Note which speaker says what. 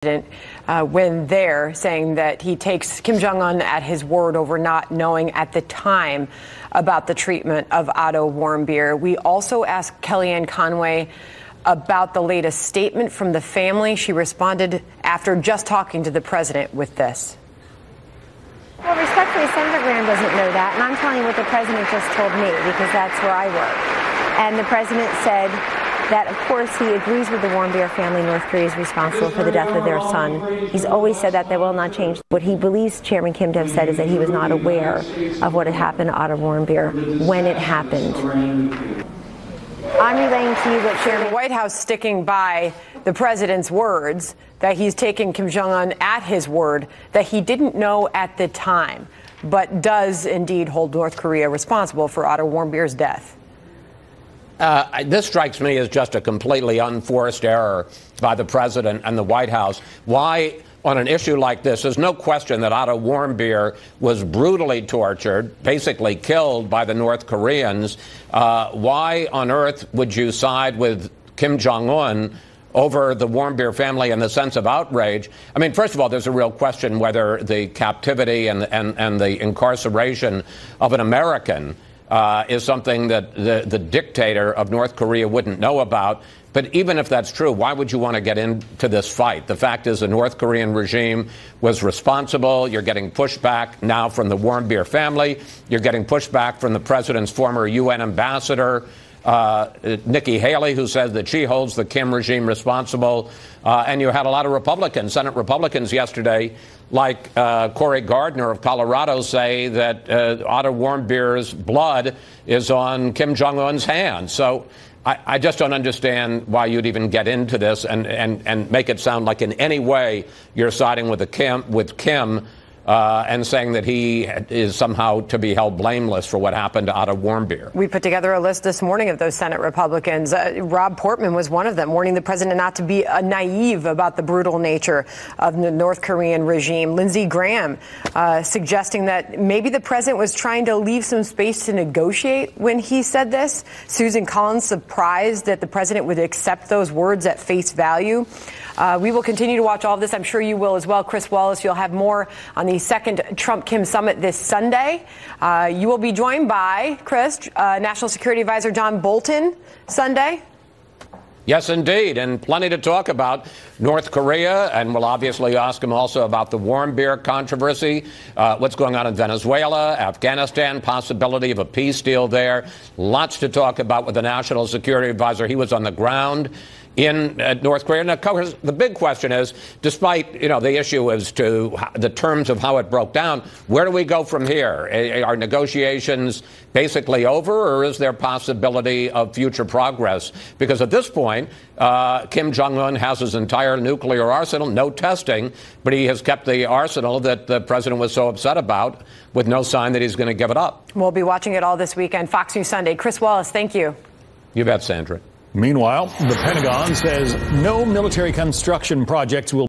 Speaker 1: When there, saying that he takes Kim Jong Un at his word over not knowing at the time about the treatment of Otto Warmbier. We also asked Kellyanne Conway about the latest statement from the family. She responded after just talking to the president with this.
Speaker 2: Well, respectfully, Senator Graham doesn't know that, and I'm telling you what the president just told me because that's where I work. And the president said that, of course, he agrees with the Warmbier family. North Korea is responsible for the death of their son. He's always said that will not change. What he believes Chairman Kim to have said is that he was not aware of what had happened to Otto Warmbier when it happened. I'm relaying to you what Chairman...
Speaker 1: The White House sticking by the president's words that he's taken Kim Jong Un at his word, that he didn't know at the time, but does indeed hold North Korea responsible for Otto Warmbier's death.
Speaker 3: This strikes me as just a completely unforced error by the president and the White House. Why, on an issue like this, there's no question that Otto Warmbier was brutally tortured, basically killed by the North Koreans. Why on earth would you side with Kim Jong Un over the Warmbier family in the sense of outrage? I mean, first of all, there's a real question whether the captivity and the incarceration of an American is something that the dictator of North Korea wouldn't know about. But even if that's true, why would you want to get into this fight? The fact is the North Korean regime was responsible. You're getting pushback now from the Warmbier family. You're getting pushback from the president's former UN ambassador, Nikki Haley, who says that she holds the Kim regime responsible. And you had a lot of Republicans, Senate Republicans yesterday, like Cory Gardner of Colorado, say that Otto Warmbier's blood is on Kim Jong Un's hands. So I just don't understand why you'd even get into this and make it sound like in any way you're siding with Kim and saying that he is somehow to be held blameless for what happened to Otto Warmbier.
Speaker 1: We put together a list this morning of those Senate Republicans. Rob Portman was one of them, warning the president not to be naive about the brutal nature of the North Korean regime. Lindsey Graham suggesting that maybe the president was trying to leave some space to negotiate when he said this. Susan Collins surprised that the president would accept those words at face value. We will continue to watch all of this. I'm sure you will as well. Chris Wallace, you'll have more on the second Trump-Kim summit this Sunday. You will be joined by, Chris, National Security Advisor John Bolton Sunday.
Speaker 3: Yes, indeed, and plenty to talk about. North Korea, and we'll obviously ask him also about the Warmbier controversy, what's going on in Venezuela, Afghanistan, possibility of a peace deal there. Lots to talk about with the National Security Advisor. He was on the ground in North Korea. Now, the big question is, despite, the issue as to the terms of how it broke down, where do we go from here? Are negotiations basically over, or is there possibility of future progress? Because at this point, Kim Jong Un has his entire nuclear arsenal, no testing, but he has kept the arsenal that the president was so upset about with no sign that he's going to give it up.
Speaker 1: We'll be watching it all this weekend. Fox News Sunday. Chris Wallace, thank you.
Speaker 3: You bet, Sandra.
Speaker 4: Meanwhile, the Pentagon says no military construction projects will